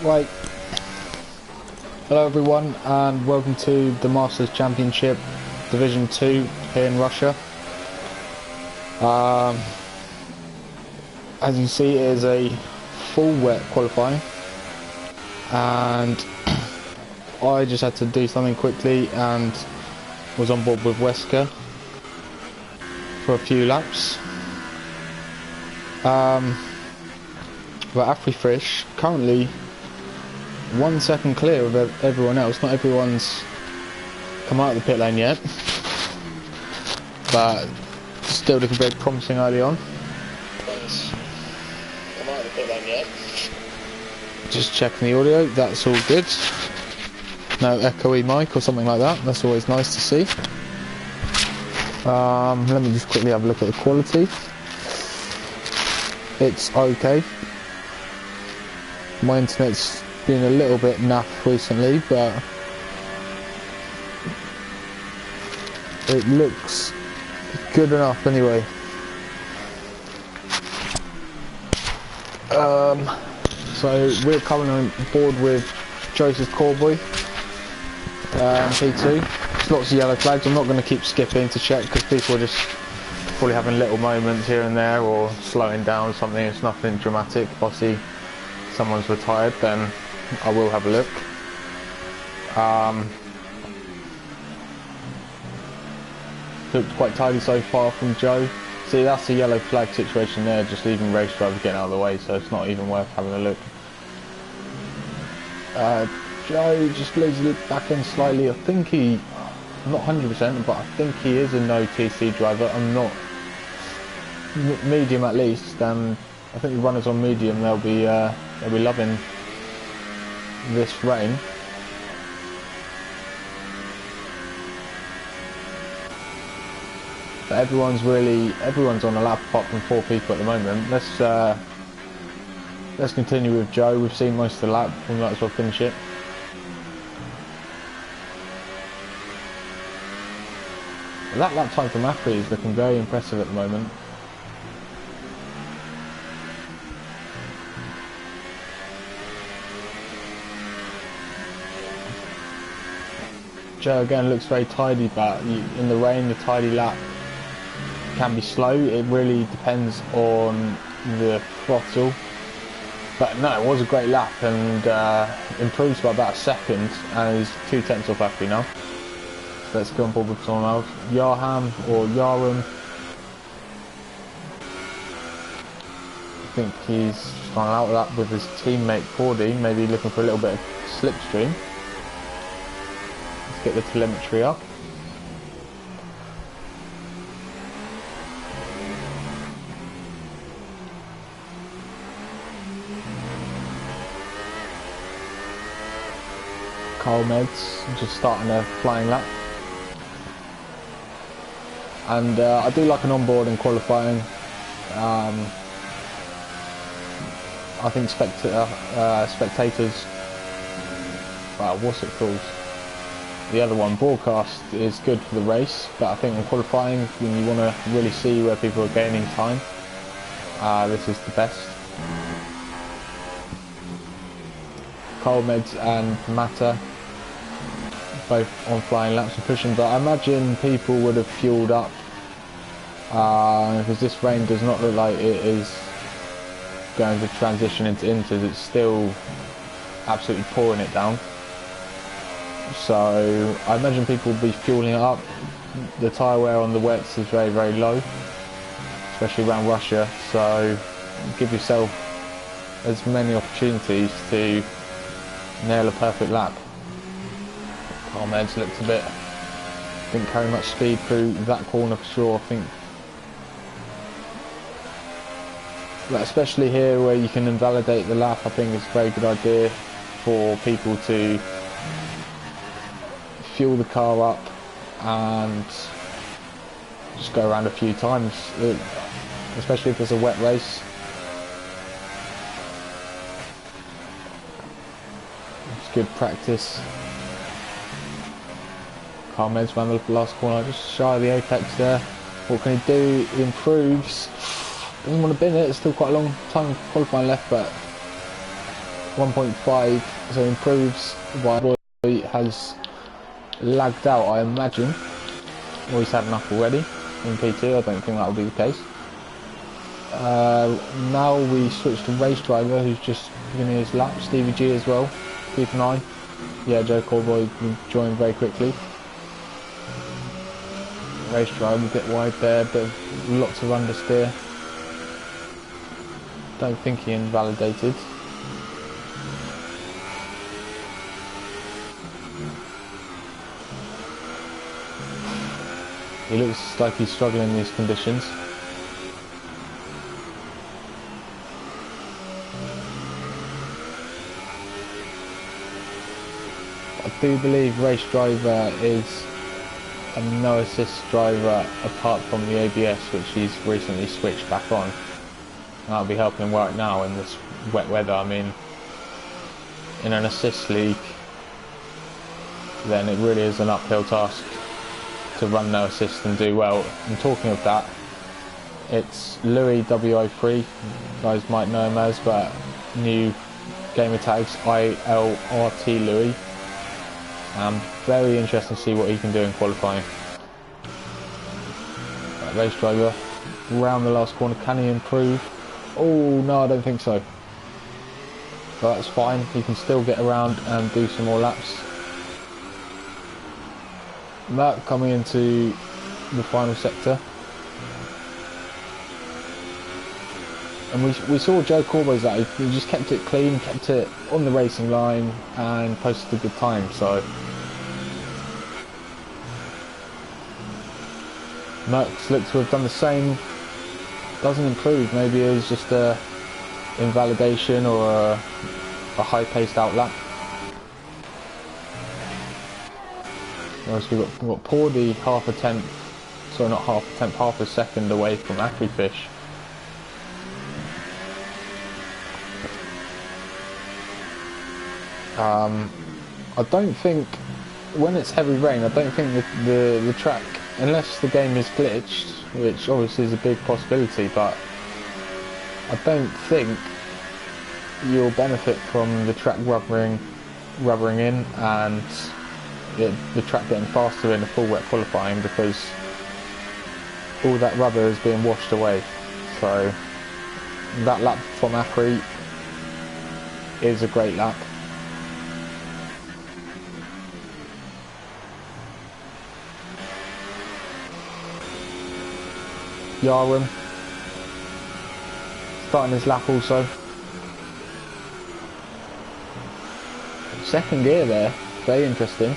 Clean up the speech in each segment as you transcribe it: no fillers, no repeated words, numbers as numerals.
Right. Hello everyone and welcome to the Masters Championship Division 2 here in Russia. As you see, it is a full wet qualifying and I just had to do something quickly and was on board with Wesker for a few laps. But Afri Fish currently 1 second clear of everyone else. Not everyone's come out of the pit lane yet, but still looking very promising early on. Come out of the pit lane yet. Just checking the audio, that's all good. No echoey mic or something like that, that's always nice to see. Let me just quickly have a look at the quality. It's okay. My internet's been a little bit naff recently, but it looks good enough anyway. So we're coming on board with Joseph Corboy, P2. There's lots of yellow flags. I'm not going to keep skipping to check because people are just probably having little moments here and there or slowing down or something. It's nothing dramatic. If I see someone's retired, then I will have a look. Looked quite tidy so far from Joe. See, that's the yellow flag situation there, just leaving race drivers getting out of the way, so it's not even worth having a look. Joe just leaves it back in slightly. I think I'm not 100%, but I think he is a no TC driver. I'm not medium at least, and I think the runners on medium they'll be loving this rain. But everyone's on a lap apart from 4 people at the moment. Let's continue with Joe. We've seen most of the lap, we might as well finish it. That lap time from Afri is looking very impressive at the moment. Joe again looks very tidy, but in the rain the tidy lap can be slow. It really depends on the throttle. But no, it was a great lap and improves by about a second, and he's 2/10 off Afri now. So let's go on board with someone else. Yarham or Yarum. I think he's gone out of that with his teammate Cordy, maybe looking for a little bit of slipstream. Get the telemetry up. Carl Meds just starting a flying lap, and I do like an onboard in qualifying. I think spectators, what's it called? The other one, broadcast, is good for the race, but I think in qualifying, when you want to really see where people are gaining time, this is the best. Colmeds and Mata both on flying laps and pushing, but I imagine people would have fueled up because this rain does not look like it is going to transition into inters. It's still absolutely pouring it down. So I imagine people will be fueling it up. The tyre wear on the wets is very, very low, especially around Russia, so give yourself as many opportunities to nail a perfect lap. Carmed's looks a bit, didn't carry much speed through that corner for sure. I think, but especially here where you can invalidate the lap, I think it's a very good idea for people to fuel the car up and just go around a few times, especially if it's a wet race. It's good practice. Carmed's ran the last corner, just shy of the apex there. What can he do? He improves. Doesn't want to bin it, it's still quite a long time qualifying left, but 1.5, so improves. While boy has lagged out, I imagine, or he's had enough already in P2. I don't think that will be the case. Now we switch to race driver, who's just beginning his lap. Stevie G as well. Keep an eye. Yeah, Joe Cowboy joined very quickly. Race driver a bit wide there, but lots of understeer. Don't think he invalidated. He looks like he's struggling in these conditions. I do believe race driver is a no assist driver apart from the ABS, which he's recently switched back on. And that'll be helping him right now in this wet weather. I mean, in an assist league, then it really is an uphill task to run no assist and do well. And talking of that, it's Louis WO3, you guys might know him as, but new gamer tags ILRT Louis. Very interesting to see what he can do in qualifying. Race driver round the last corner, can he improve? Oh no, I don't think so. But that's fine, he can still get around and do some more laps. That coming into the final sector. And we saw Joe Corbo's that he just kept it clean, kept it on the racing line and posted a good time. So Merckx looks to have done the same. Doesn't improve, maybe it was just a invalidation or a high paced out lap. Whereas we've got Pordy half a tenth, sorry not half a tenth, half a second away from Acrifish. I don't think, when it's heavy rain, I don't think the track, unless the game is glitched, which obviously is a big possibility, but I don't think you'll benefit from the track rubbering in and the track getting faster in the full wet qualifying, because all that rubber is being washed away. So that lap from Acri is a great lap. Yarum starting his lap also. Second gear there, very interesting.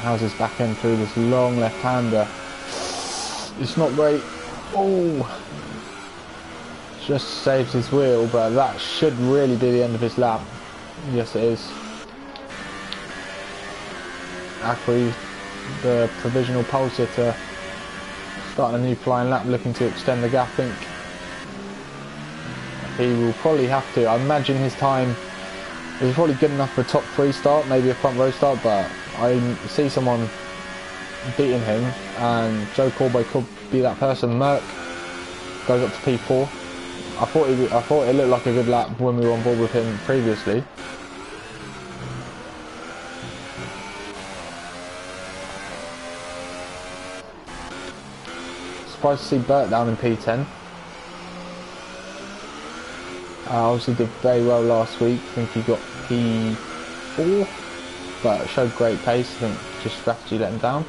How's his back end through this long left-hander? It's not great. Oh, just saves his wheel, but that should really be the end of his lap. Yes, it is. Acri, the provisional pole sitter, starting a new flying lap, looking to extend the gap. I think he will probably have to. I imagine his time is probably good enough for a top 3 start, maybe a front row start, but I see someone beating him, and Joe Corbo could be that person. Merck goes up to P4. I thought it looked like a good lap when we were on board with him previously. Surprised to see Bert down in P10. Obviously did very well last week. I think he got P4, but showed great pace. I think just strategy let him down.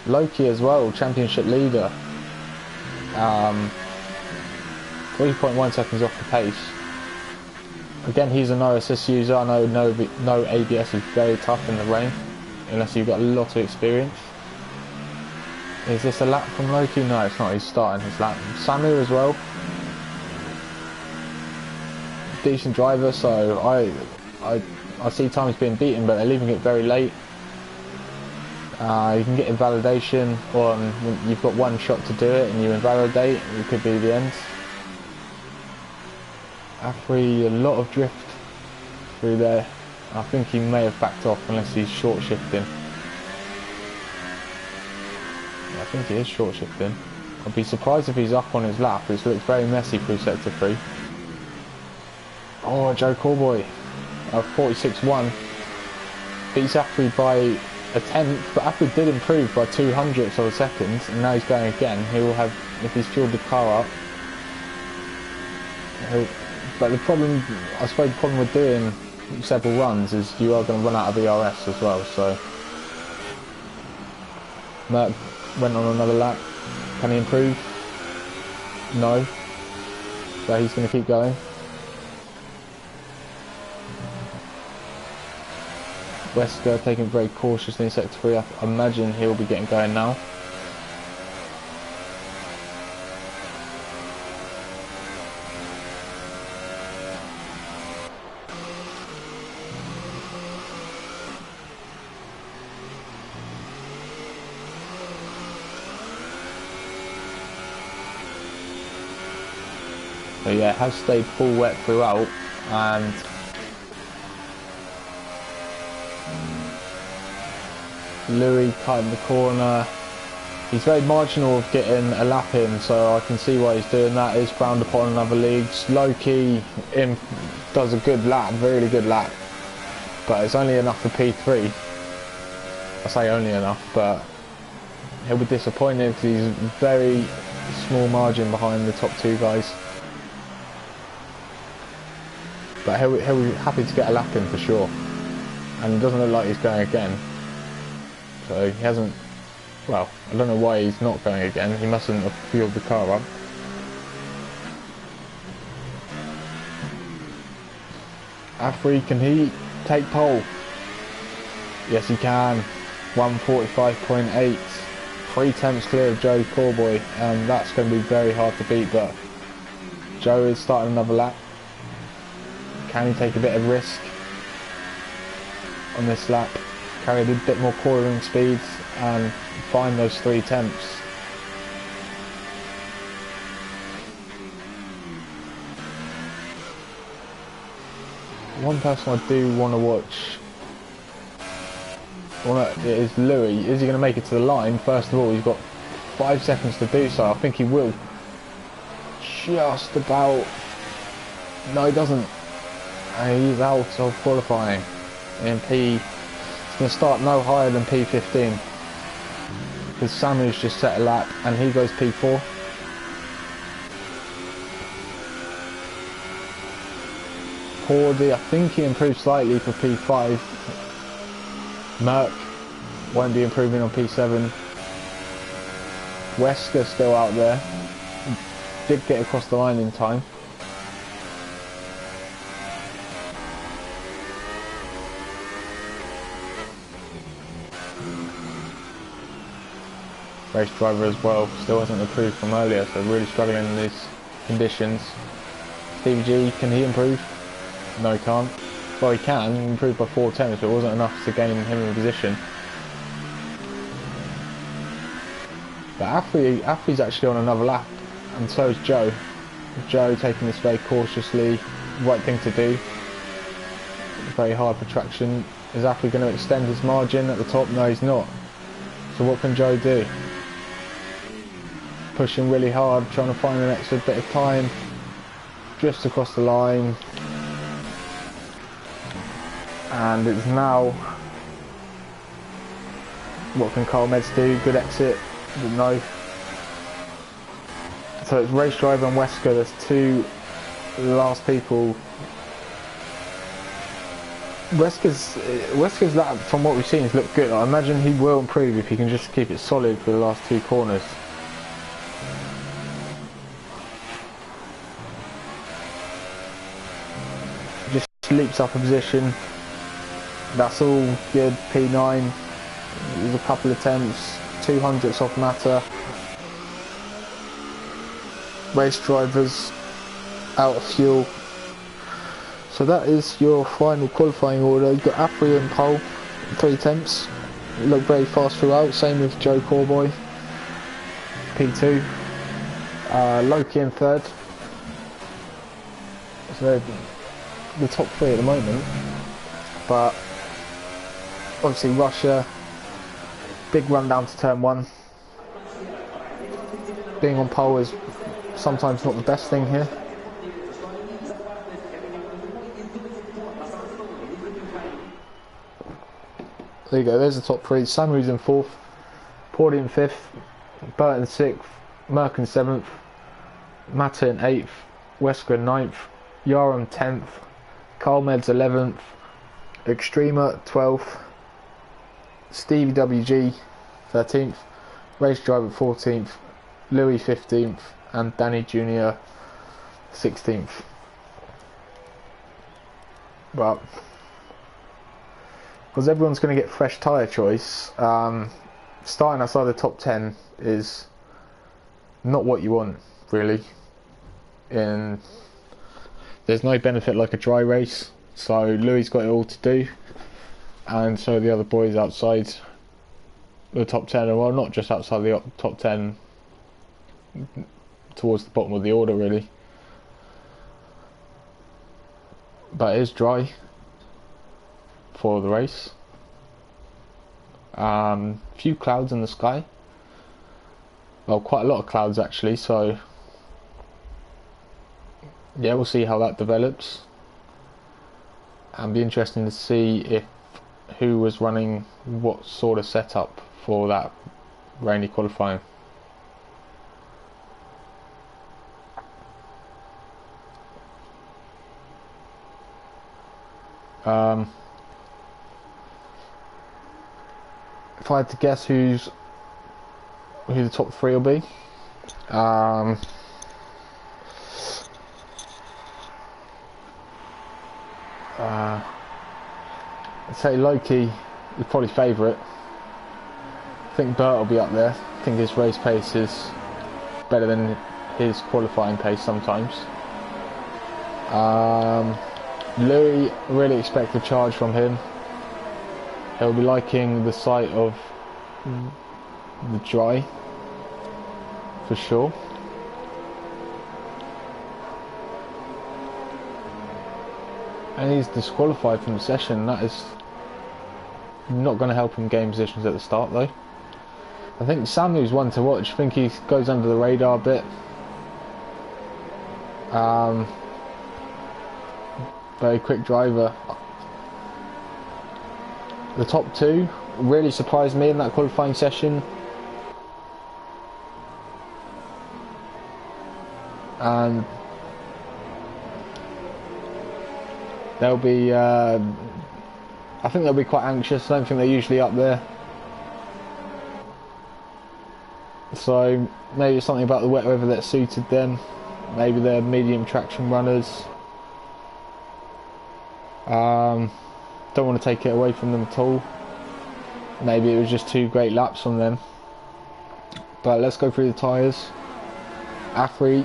Loki as well, championship leader. 3.1 seconds off the pace. Again, he's a no assist user. I know no ABS is very tough in the rain, unless you've got a lot of experience. Is this a lap from Loki? No, it's not. He's starting his lap. Samu as well. Decent driver, so I see times being beaten, but they're leaving it very late. You can get invalidation on when you've got one shot to do it and you invalidate, it could be the end. Afri, a lot of drift through there. I think he may have backed off unless he's short shifting. I think he is short shifting. I'd be surprised if he's up on his lap. It looks very messy through sector 3. Oh, Joe Corboy, 46.1, beats Afri by a tenth, but Afri did improve by 200ths of a second, and now he's going again. He will have, if he's fueled the car up, but the problem, I suppose the problem with doing several runs is you are going to run out of ERS as well, so Merck went on another lap. Can he improve? No. So he's going to keep going. Wesker taking it very cautiously in sector 3. I imagine he'll be getting going now. So yeah, it has stayed full wet throughout, and Louis cutting the corner. He's very marginal of getting a lap in, so I can see why he's doing that. Is frowned upon in other leagues. Low-key does a good lap, really good lap, but it's only enough for P3. I say only enough, but he'll be disappointed because he's very small margin behind the top 2 guys. But he'll be happy to get a lap in for sure. And it doesn't look like he's going again. So he hasn't, well, I don't know why he's not going again. He mustn't have fueled the car up. Afri, can he take pole? Yes, he can. 1:45.8. 3 tenths clear of Joe Corboy. And that's going to be very hard to beat, but Joe is starting another lap. Can he take a bit of risk on this lap? Carry a bit more cornering speeds and find those 3 tenths. One person I do want to watch is Louis. Is he going to make it to the line? First of all, he's got 5 seconds to do so. I think he will. Just about. No, he doesn't. He's out of qualifying in P. He's going to start no higher than P15 because Samu's just set a lap and he goes P4. Cordy, I think he improved slightly for P5. Merck won't be improving on P7. Wesker still out there. Did get across the line in time. Race driver as well, still hasn't improved from earlier, so really struggling in these conditions. Stevie G, can he improve? No, he can't. Well, he can, he improved by 4 tenths, but it wasn't enough to gain him in position. But Afri's actually on another lap, and so is Joe. Joe taking this very cautiously, right thing to do. Very hard for traction. Is Afri going to extend his margin at the top? No, he's not. So what can Joe do? Pushing really hard, trying to find an extra bit of time. Drifts across the line. And it's now, what can Carl Meds do? Good exit, but no. So it's race driver and Wesker, there's 2 last people. Wesker's lap, from what we've seen, has looked good. I imagine he will improve if he can just keep it solid for the last 2 corners. Just leaps up a position. That's all good. P9. There's a couple of attempts. 200ths off matter. Race drivers out of fuel. So that is your final qualifying order. You've got Afri and pole, 3 tenths. Look very fast throughout. Same with Joe Corboy. P2. Loki in 3rd. So the top 3 at the moment. But obviously Russia, big run down to turn 1. being on pole is sometimes not the best thing here. There you go, there's the top three. Samu's in 4th, Porty in 5th, Burt in 6th, Merck in 7th, Mata in 8th, Wesker in 9th, Yaram 10th, Carlmed's 11th, Extrema 12th, Stevie WG 13th, Race Driver 14th, Louis 15th, and Danny Jr. 16th. But because everyone's going to get fresh tyre choice, starting outside the top 10 is not what you want, really. And there's no benefit like a dry race, so Louis got it all to do, and so the other boys outside the top 10, well, not just outside the top 10, towards the bottom of the order, really. But it is dry for the race. Few clouds in the sky. Well, quite a lot of clouds actually, so yeah, we'll see how that develops. And be interesting to see who was running what sort of setup for that rainy qualifying. If I had to guess who the top 3 will be, I'd say Loki is probably favourite. I think Burt will be up there. I think his race pace is better than his qualifying pace sometimes. Louis, really expect a charge from him. He'll be liking the sight of the dry, for sure. And he's disqualified from the session. That is not going to help him gain positions at the start, though. I think Samu's one to watch. I think he goes under the radar a bit. Very quick driver. The top 2 really surprised me in that qualifying session. And they'll be, I think they'll be quite anxious. I don't think they're usually up there. So maybe something about the wet weather that suited them. Maybe they're medium traction runners. Don't want to take it away from them at all. Maybe it was just 2 great laps from them. But let's go through the tyres. Afri,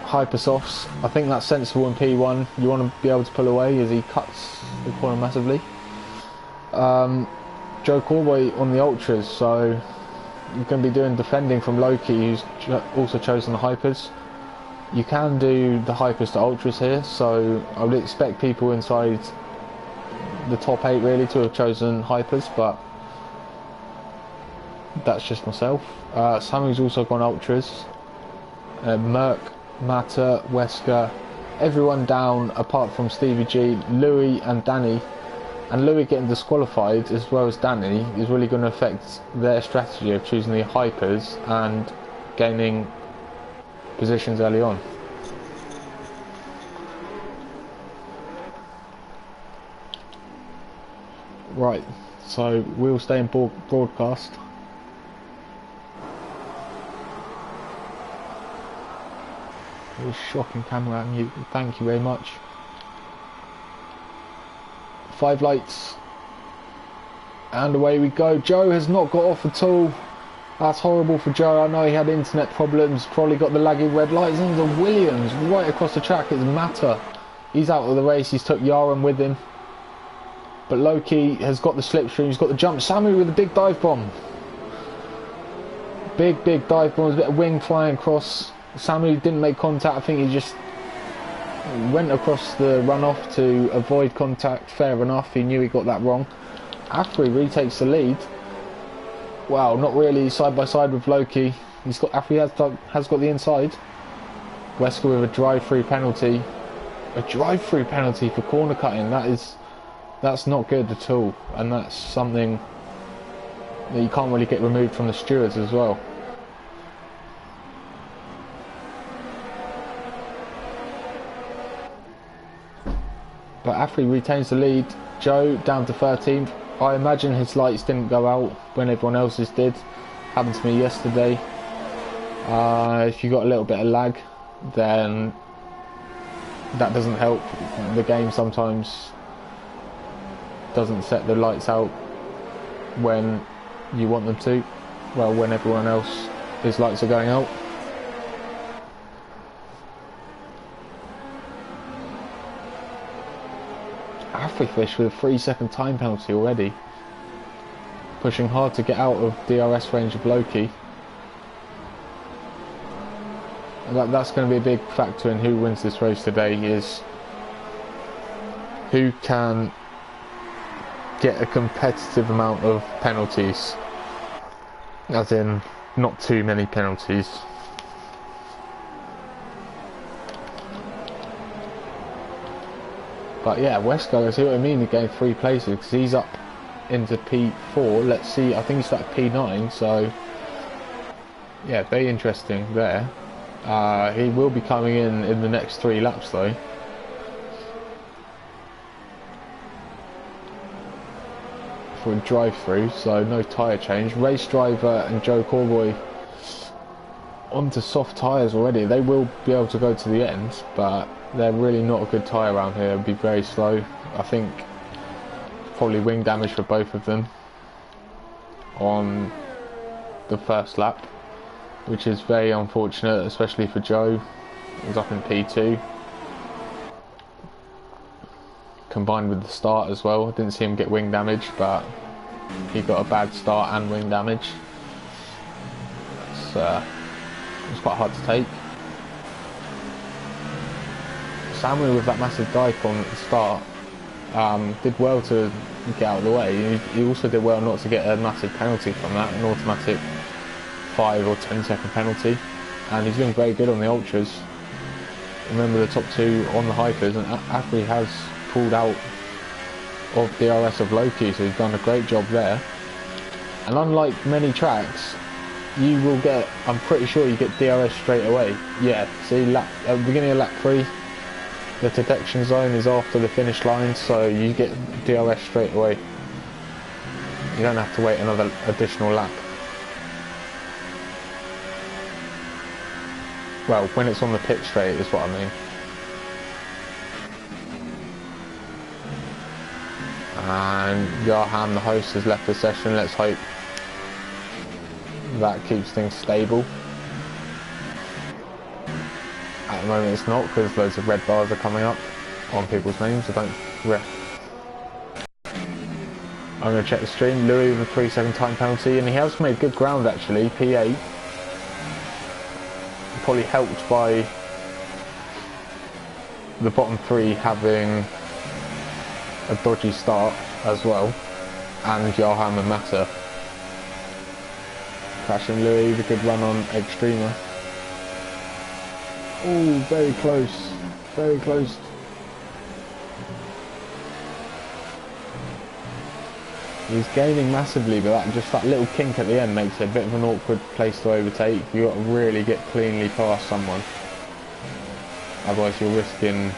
hyper softs. I think that's sensible in P1. You want to be able to pull away as he cuts the corner massively. Joe Corboy on the ultras, so you're going to be doing defending from Loki, who's also chosen the hypers. You can do the hypers to ultras here, so I would expect people inside the top 8 really to have chosen hypers, but that's just myself. Samu's also gone ultras. Merck, Mata, Wesker, everyone down apart from Stevie G, Louis and Danny. And Louis getting disqualified as well as Danny is really going to affect their strategy of choosing the hypers and gaining positions early on. Right, so we'll stay in broadcast. It was shocking camera angle. Thank you very much. 5 lights. And away we go. Joe has not got off at all. That's horrible for Joe. I know he had internet problems. Probably got the laggy red lights. And the Williams right across the track. It's Mata. He's out of the race. He's took Yaram with him. But Loki has got the slipstream. He's got the jump. Samu with a big dive bomb. Big dive bomb. There's a bit of wing flying across. Samu didn't make contact. I think he just went across the runoff to avoid contact. Fair enough. He knew he got that wrong. Afri retakes the lead. Wow, not really side by side with Loki. Has got the inside. Wesker with a drive-through penalty. A drive-through penalty for corner cutting. That's not good at all, and that's something that you can't really get removed from the stewards as well. But Afri retains the lead. Joe down to 13th. I imagine his lights didn't go out when everyone else's did. Happened to me yesterday. If you got a little bit of lag, then that doesn't help. The game sometimes doesn't set the lights out when you want them to. Well, when everyone else, his lights are going out. Afrifish with a 3-second time penalty already. Pushing hard to get out of DRS range of Loki. And that's going to be a big factor in who wins this race today, is who can get a competitive amount of penalties. As in, not too many penalties. But yeah, Wesker, I see what I mean, he gained 3 places because he's up into P4. Let's see, I think he's at P9, so yeah, very interesting there. He will be coming in the next 3 laps though. For a drive-through, so no tyre change. Race driver and Joe Corboy onto soft tyres already. They will be able to go to the end, but they're really not a good tyre around here. It'll be very slow. I think probably wing damage for both of them on the first lap, which is very unfortunate, especially for Joe. He was up in P2. Combined with the start as well. I didn't see him get wing damage, but he got a bad start and wing damage. It's quite hard to take. Samuel with that massive dike on at the start did well to get out of the way. He also did well not to get a massive penalty from that, an automatic 5 or 10 second penalty, and he's doing very good on the ultras. Remember the top 2 on the hypers, and Afri has pulled out of DRS of Loki, so he's done a great job there. And unlike many tracks, you will get, I'm pretty sure you get DRS straight away. Yeah, see, at the beginning of lap 3, the detection zone is after the finish line, so you get DRS straight away. You don't have to wait another additional lap. Well, when it's on the pit straight is what I mean. And Johan, the host, has left the session. Let's hope that keeps things stable. At the moment it's not, because loads of red bars are coming up on people's names. I'm going to check the stream. Louis with a 3-second time penalty, and he has made good ground actually, P8. Probably helped by the bottom 3 having a dodgy start as well, and Johan and Mata. Crashing Louis with a good run on Extrema. Oh, very close, very close. He's gaining massively, but just that little kink at the end makes it a bit of an awkward place to overtake. You've got to really get cleanly past someone, otherwise you're risking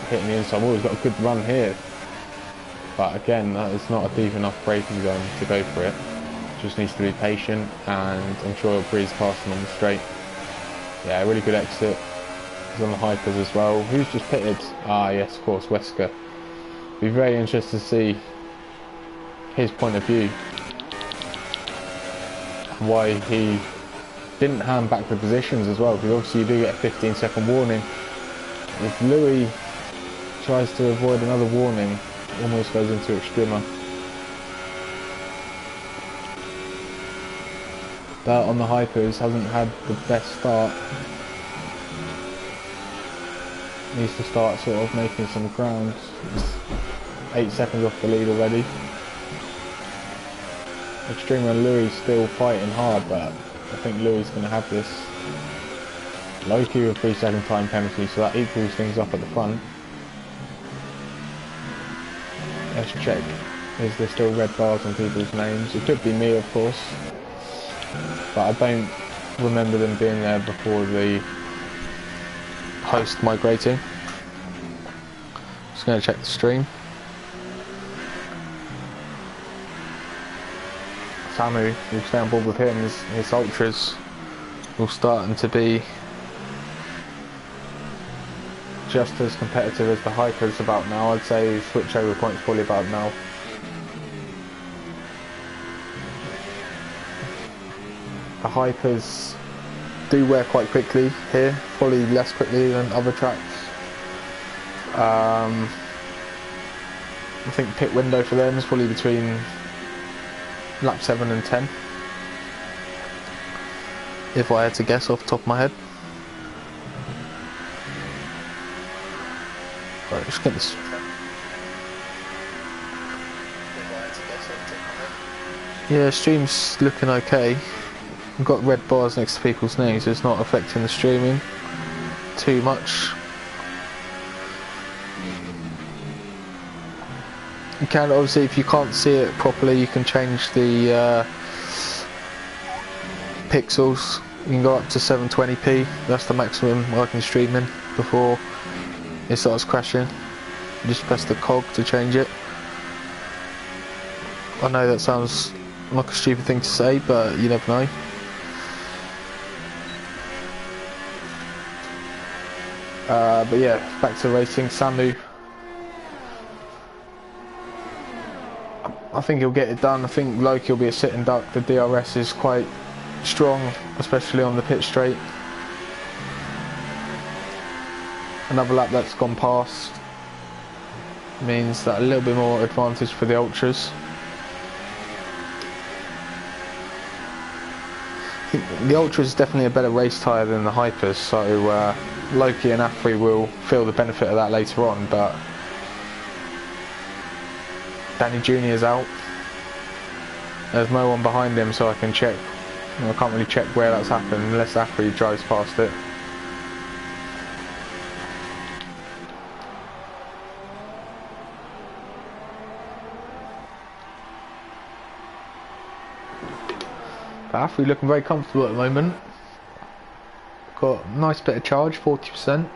hitting the inside. Well, he's got a good run here, but again, that is not a deep enough braking zone to go for it. Just needs to be patient, and I'm sure he'll breeze past him on the straight. Yeah, really good exit. He's on the hypers as well. Who's just pitted? Ah, yes, of course, Wesker. Be very interested to see his point of view, why he didn't hand back the positions as well, because obviously you do get a 15-second warning. If Louis tries to avoid another warning, almost goes into Extrema. But on the hypers, hasn't had the best start. Needs to start sort of making some ground. He's 8 seconds off the lead already. Extrema and Louis still fighting hard, but I think Louis going to have this. Loki with 3-second time penalty, so that equals things up at the front. Let's check. Is there still red bars on people's names? It could be me, of course, but I don't remember them being there before the host migrating. Just going to check the stream. Samu, we'll stay on board with him. His ultras will starting to be just as competitive as the hypers about now. I'd say switch over points probably about now. The hypers do wear quite quickly here, probably less quickly than other tracks. I think pit window for them is probably between lap 7 and 10, if I had to guess off the top of my head. Right, just get this. Yeah, stream's looking okay. We've got red bars next to people's names, so it's not affecting the streaming too much. You can, obviously, if you can't see it properly, you can change the pixels. You can go up to 720p. That's the maximum I can stream in before it starts crashing. You just press the cog to change it. I know that sounds like a stupid thing to say, but you never know. But yeah, back to racing. Samu, I think he'll get it done. I think Loki will be a sitting duck. The DRS is quite strong, especially on the pit straight. Another lap that's gone past means that a little bit more advantage for the ultras. I think the ultras is definitely a better race tyre than the hypers, so Loki and Afri will feel the benefit of that later on, but Danny Jr. is out. There's no one behind him, so I can check. I can't really check where that's happened unless Afri drives past it. But Afri looking very comfortable at the moment. Got a nice bit of charge, 40%.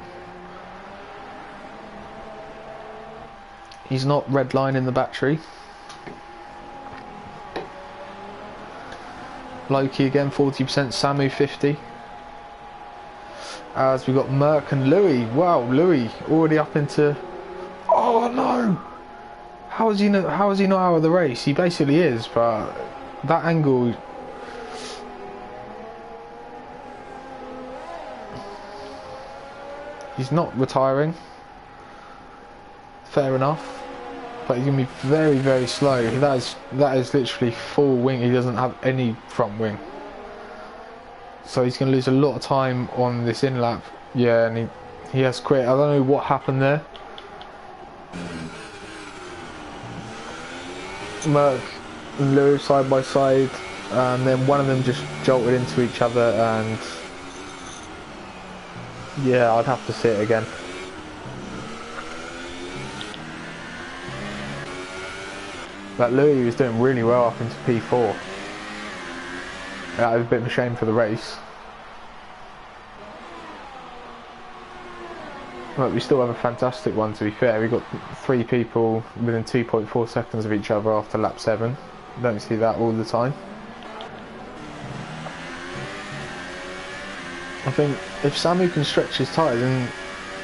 He's not redlining the battery. Loki again, 40%, Samu 50. As we got Merck and Louis. Wow, Louis already up into. Oh no! How is he not out of the race? He basically is, but that angle. He's not retiring. Fair enough. But he's going to be very, very slow. That is literally full wing. He doesn't have any front wing. So he's going to lose a lot of time on this in lap. Yeah, and he has quit. I don't know what happened there. Merck and Lewis side by side. And then one of them just jolted into each other. And yeah, I'd have to see it again. But Louis was doing really well up into P4. That was a bit of a shame for the race. But we still have a fantastic one, to be fair. We got 3 people within 2.4 seconds of each other after lap 7. Don't see that all the time. I think if Samu can stretch his tyres, and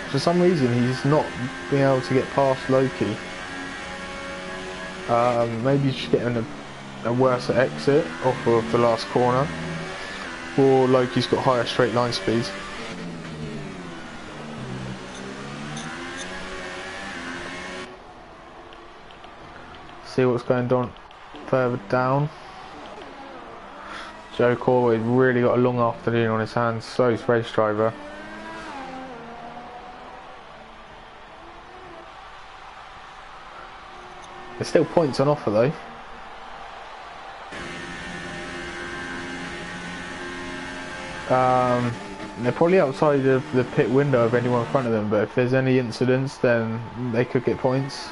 for some reason he's not being able to get past Loki. Maybe he's just getting a worse exit off of the last corner, or Loki's got higher straight line speed. See what's going on further down. Joe Corway's really got a long afternoon on his hands, so is race driver. There's still points on offer though. They're probably outside of the pit window of anyone in front of them, but if there's any incidents, then they could get points.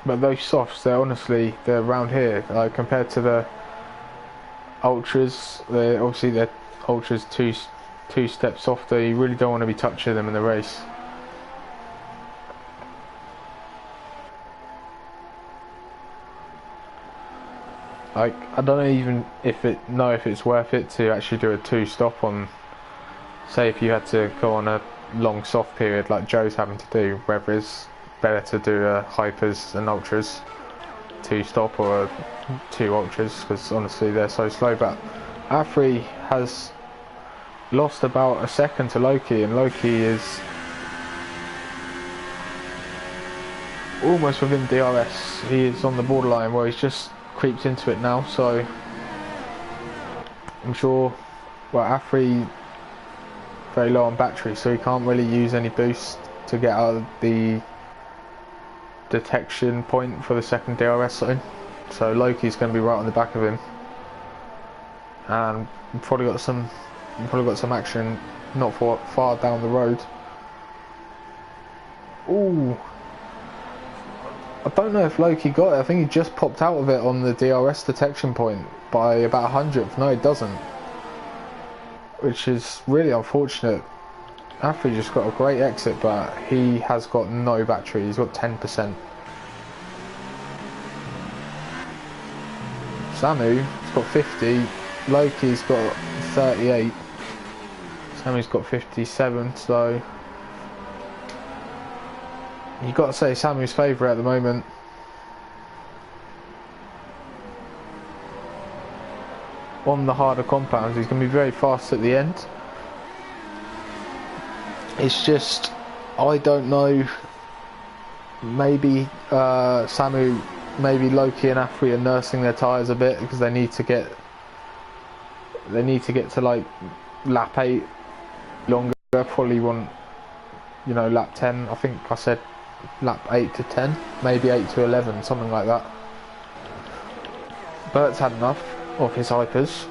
But those softs, they're around here. Like compared to the ultras, they're ultras two steps softer. You really don't want to be touching them in the race. Like, I don't even know if it's worth it to actually do a 2-stop on, say if you had to go on a long soft period like Joe's having to do, whether it's better to do a hypers and ultras 2-stop or a 2 ultras, because honestly they're so slow. But Afri has lost about a second to Loki, and Loki is almost within DRS. He is on the borderline where he's just creeps into it now, so I'm sure, well, Afri very low on battery, so he can't really use any boost to get out of the detection point for the second DRS zone, so Loki's going to be right on the back of him, and probably got some action not far down the road. Ooh, I don't know if Loki got it. I think he just popped out of it on the DRS detection point by about 100th. No, it doesn't, which is really unfortunate. Afri just got a great exit, but he has got no battery. He's got 10%. Samu's got 50. Loki's got 38. Samu's got 57. So you got to say Samu's favourite at the moment. On the harder compounds, he's going to be very fast at the end. It's just, I don't know, maybe Samu, maybe Loki and Afri are nursing their tyres a bit because they need to get to like lap 8 longer. Probably want, you know, lap 10. I think I said lap 8 to 10, maybe 8 to 11, something like that. Bert's had enough of his hypers.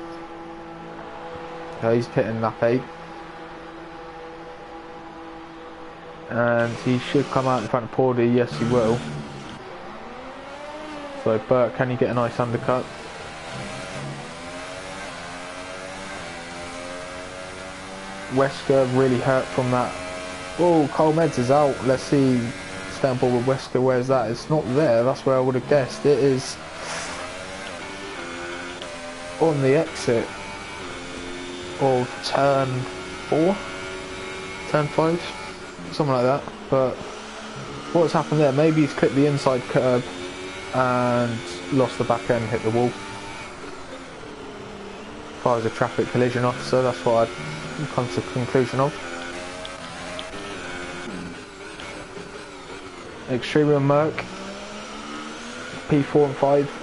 So he's pitting lap 8. And he should come out in front of Pordy. Yes, he will. So Bert, can you get a nice undercut? Wesker really hurt from that. Oh, Cole Meds is out. Let's see. Stay on board with Wesker. Where's that? It's not there. That's where I would have guessed. It is on the exit of turn 4, turn 5, something like that. But what's happened there? Maybe he's clipped the inside curb and lost the back end, hit the wall. If I was a traffic collision officer, that's what I'd come to the conclusion of. Extreme Merc, P4 and 5.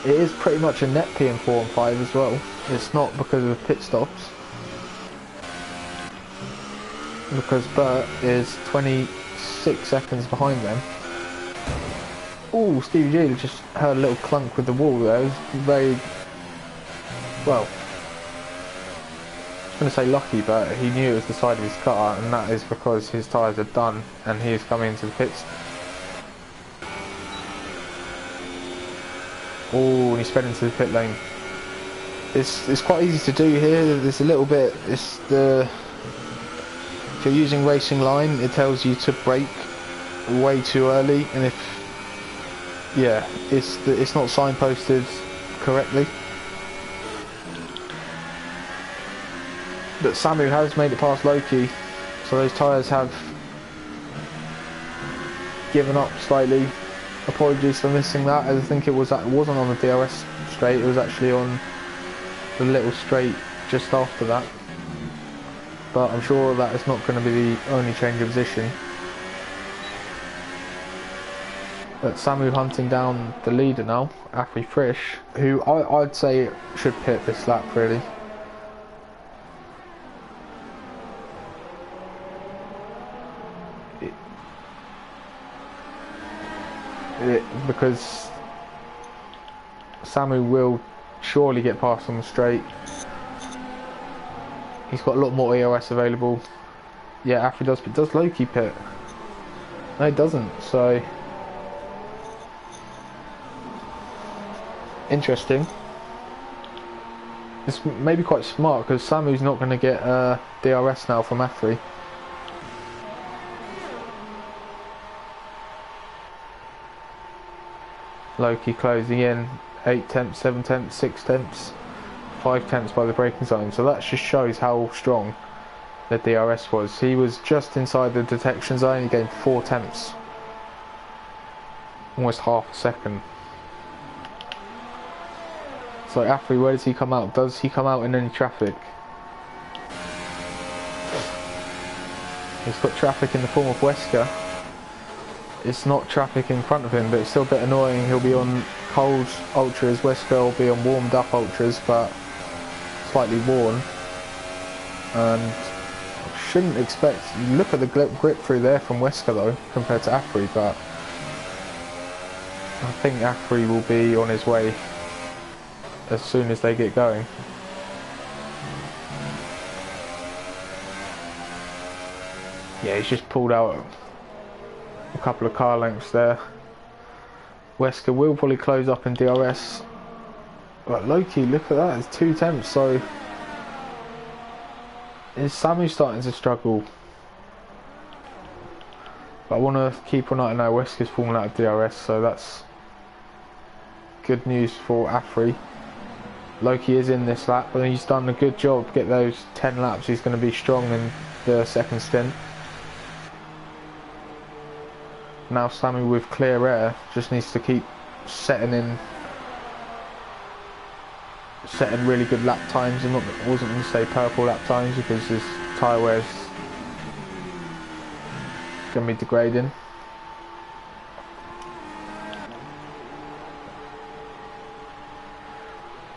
It is pretty much a net P in 4 and 5 as well. It's not because of the pit stops. Because Bert is 26 seconds behind them. Ooh, Stevie G just heard a little clunk with the wall there. It was very, well, I was going to say lucky, but he knew it was the side of his car, and that is because his tyres are done and he is coming into the pits. Oh, and he sped into the pit lane. It's quite easy to do here. There's a little bit. If you're using racing line, it tells you to brake way too early, and it's not signposted correctly. But Samu has made it past Loki, so those tyres have given up slightly. Apologies for missing that. I think it wasn't on the DRS straight, it was actually on the little straight just after that. But I'm sure that is not going to be the only change of position. But Samu hunting down the leader now, Afri Frisch, who I'd say should pit this lap really. Because Samu will surely get past on the straight. He's got a lot more EOS available. Yeah, Afri does, but does Loki pit? No, he doesn't, so... Interesting. It's maybe quite smart, because Samu's not going to get DRS now from Afri. Loki closing in, 8 tenths, 7 tenths, 6 tenths, 5 tenths by the braking zone. So that just shows how strong the DRS was. He was just inside the detection zone, he gained 4 tenths. Almost half a second. So Afri, where does he come out? Does he come out in any traffic? He's got traffic in the form of Wesker. It's not traffic in front of him, but it's still a bit annoying. He'll be on cold ultras, Wesker will be on warmed up ultras, but slightly worn. And shouldn't expect, look at the grip through there from Wesker though, compared to Afri, but I think Afri will be on his way as soon as they get going. Yeah, he's just pulled out a couple of car lengths there. Wesker will probably close up in DRS. But Loki, look at that, it's 2 tenths, so is Samu starting to struggle? But I want to keep an eye on now. Wesker's falling out of DRS, so that's good news for Afri. Loki is in this lap, but he's done a good job. Get those 10 laps, he's going to be strong in the second stint. Now Samu with clear air just needs to keep setting really good lap times. I wasn't going to say purple lap times because his tyre wear's going to be degrading.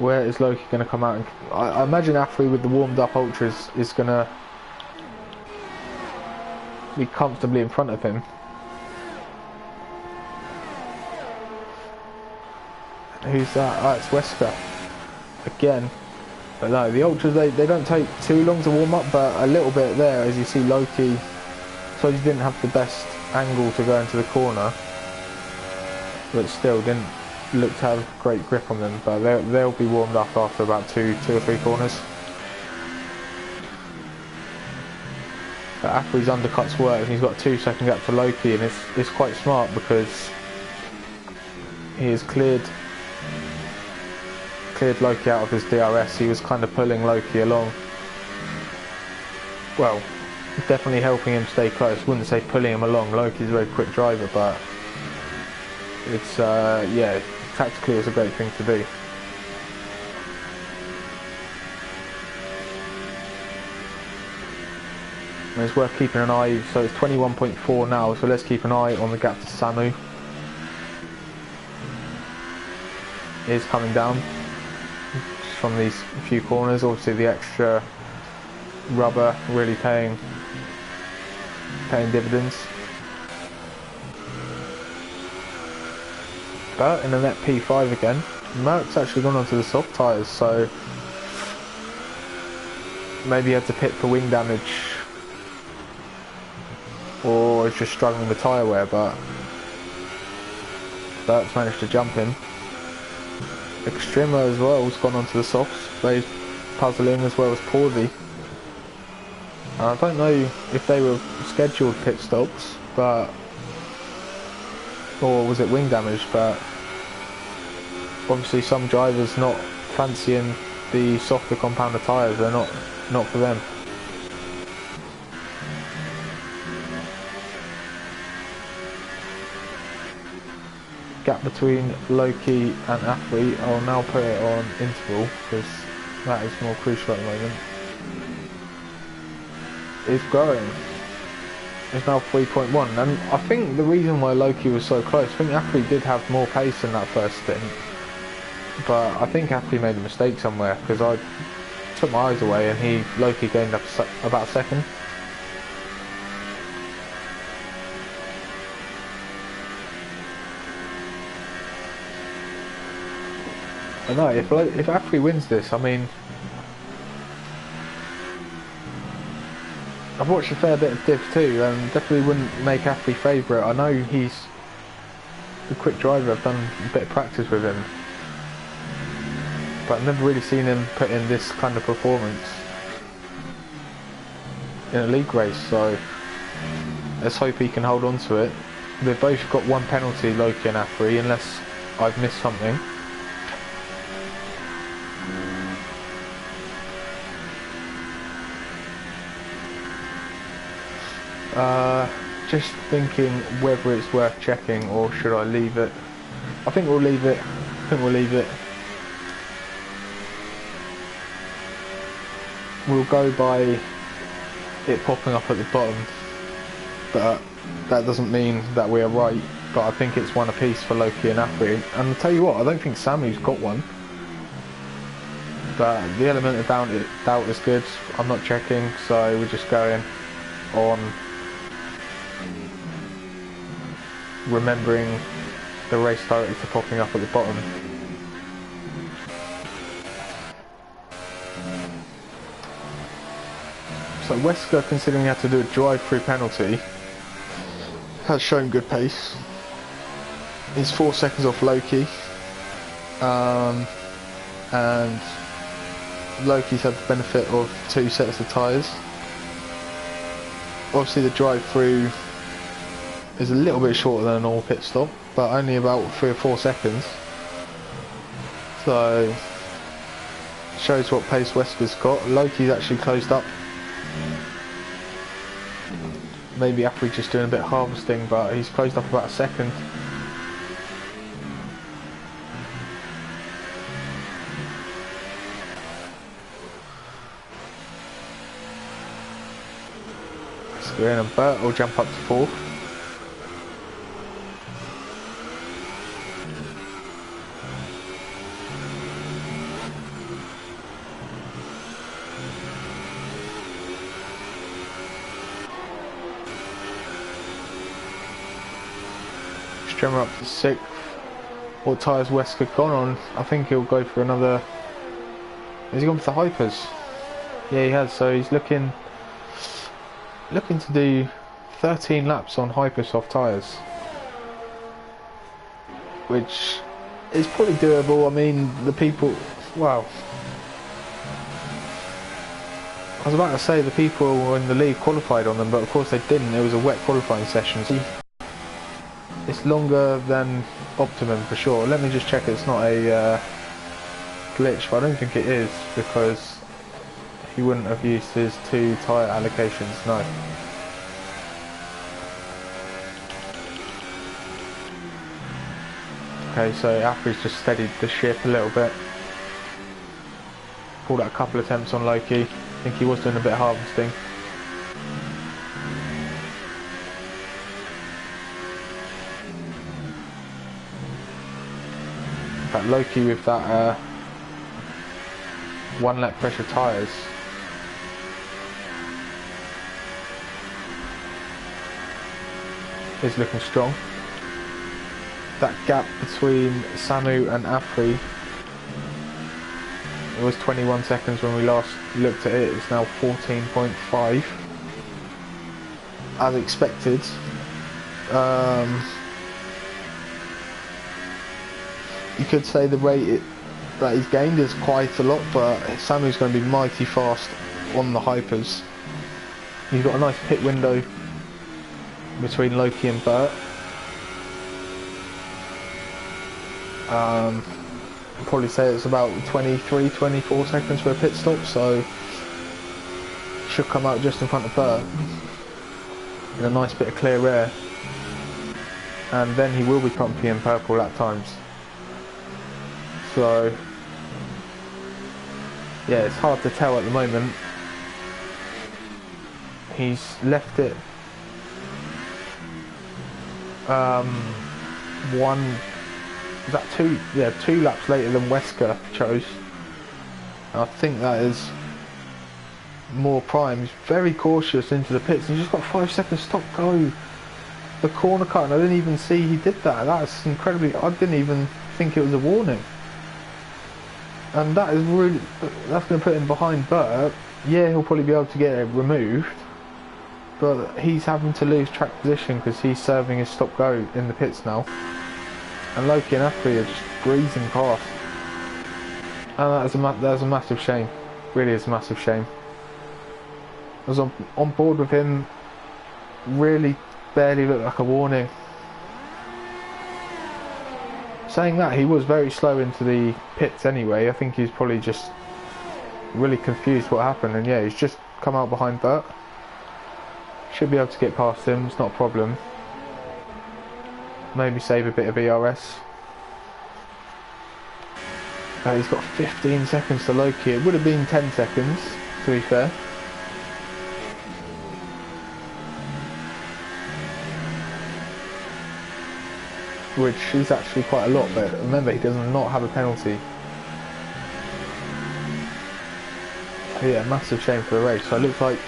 Where is Loki going to come out? I imagine Afri with the warmed up ultras is going to be comfortably in front of him. Who's that? Oh, it's Wesker again. But no, the ultras they don't take too long to warm up, but a little bit there, as you see Loki. So he didn't have the best angle to go into the corner, but still didn't look to have great grip on them. But they'll be warmed up after about two or three corners. But Afri's undercuts work, and he's got a 2-second gap to Loki, and it's quite smart because he has cleared Loki out of his DRS. He was kind of pulling Loki along. Well, definitely helping him stay close. Wouldn't say pulling him along. Loki's a very quick driver, but it's yeah, tactically it's a great thing to do. And it's worth keeping an eye. So it's 21.4 now. So let's keep an eye on the gap to Samu. It is coming down from these few corners. Obviously the extra rubber really paying dividends. But in the net P5 again, Merck's actually gone onto the soft tyres, so maybe he had to pit for wing damage or is just struggling with tyre wear, but Bert's managed to jump in. Extremo as well has gone onto the softs, very puzzling, as well as Pawsey. I don't know if they were scheduled pit stops, but or was it wing damage, but obviously some drivers not fancying the softer compounder tyres, they're not for them. Gap between Loki and Afri, I'll now put it on interval because that is more crucial at the moment. Is growing. It's now 3.1, and I think the reason why Loki was so close, I think Afri did have more pace in that first stint, but I think Afri made a mistake somewhere because I took my eyes away and Loki gained up about a second. I know, if Afri wins this, I mean, I've watched a fair bit of Div too, and definitely wouldn't make Afri favourite. I know he's a quick driver, I've done a bit of practice with him, but I've never really seen him put in this kind of performance in a league race, so let's hope he can hold on to it. They've both got one penalty, Loki and Afri, unless I've missed something. Just thinking whether it's worth checking or should I leave it. I think we'll leave it. We'll go by it popping up at the bottom, but that doesn't mean that we are right. But I think it's one apiece for Loki and Afri, and I'll tell you what, I don't think Samu's got one, but the element of doubt is good. I'm not checking, so we're just going on remembering the race director popping up at the bottom. So Wesker, considering he had to do a drive-through penalty, has shown good pace. He's 4 seconds off Loki, and Loki's had the benefit of 2 sets of tyres. Obviously the drive-through is a little bit shorter than a normal pit stop, but only about 3 or 4 seconds. So shows what pace Wesker's got. Loki's actually closed up. Maybe Afri's just doing a bit of harvesting, but he's closed up about a second. Screen and Bert will jump up to 4th. Strummer up to 6th. What tyres Wesker gone on? I think he'll go for another. Has he gone for the hypers? Yeah, he has. So he's looking to do 13 laps on hyper soft tyres, which is probably doable. I mean, the people. Wow. I was about to say the people in the league qualified on them, but of course they didn't. It was a wet qualifying session. So it's longer than optimum for sure. Let me just check it's not a glitch, but I don't think it is, because he wouldn't have used his 2 tyre allocations, no. Okay, so Afri's just steadied the ship a little bit. Pulled out a couple of attempts on Loki. I think he was doing a bit of harvesting. In fact, Loki with that 1 lap pressure tyres is looking strong. That gap between Samu and Afri, it was 21 seconds when we last looked at it. It's now 14.5 as expected. You could say the rate that he's gained is quite a lot, but Samu's going to be mighty fast on the hypers. You've got a nice pit window between Loki and Bert. I'd probably say it's about 23-24 seconds for a pit stop, so should come out just in front of Bert in a nice bit of clear air, and then he will be comfy in purple lap times. So yeah, it's hard to tell at the moment. He's left it two laps later than Wesker chose. I think that is more prime. He's very cautious into the pits. He's just got 5 seconds stop go. The corner cut, and I didn't even see he did that. That's incredibly. I didn't even think it was a warning. and that is really, that's going to put him behind Burt. Yeah, he'll probably be able to get it removed, but he's having to lose track position because he's serving his stop-go in the pits now. And Loki and Afri are just breezing past. And that's a massive shame. Really is a massive shame. I was on board with him. Really barely looked like a warning. Saying that, he was very slow into the pits anyway. I think he's probably just really confused what happened. And yeah, he's just come out behind Burt. Should be able to get past him, it's not a problem. Maybe save a bit of ERS. He's got 15 seconds to Loki. It would have been 10 seconds, to be fair. Which is actually quite a lot, but remember, he does not have a penalty. Yeah, massive shame for the race. So it looks like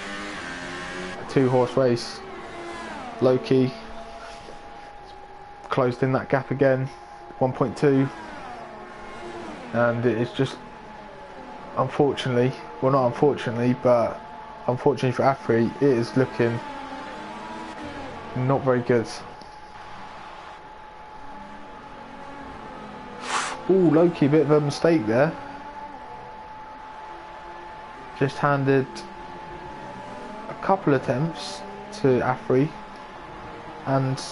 a 2-horse race. Loki closed in that gap again, 1.2. And it is just, unfortunately, well, not unfortunately, but unfortunately for Afri, it is looking not very good. Ooh, Loki, a bit of a mistake there. Just handed a couple attempts to Afri and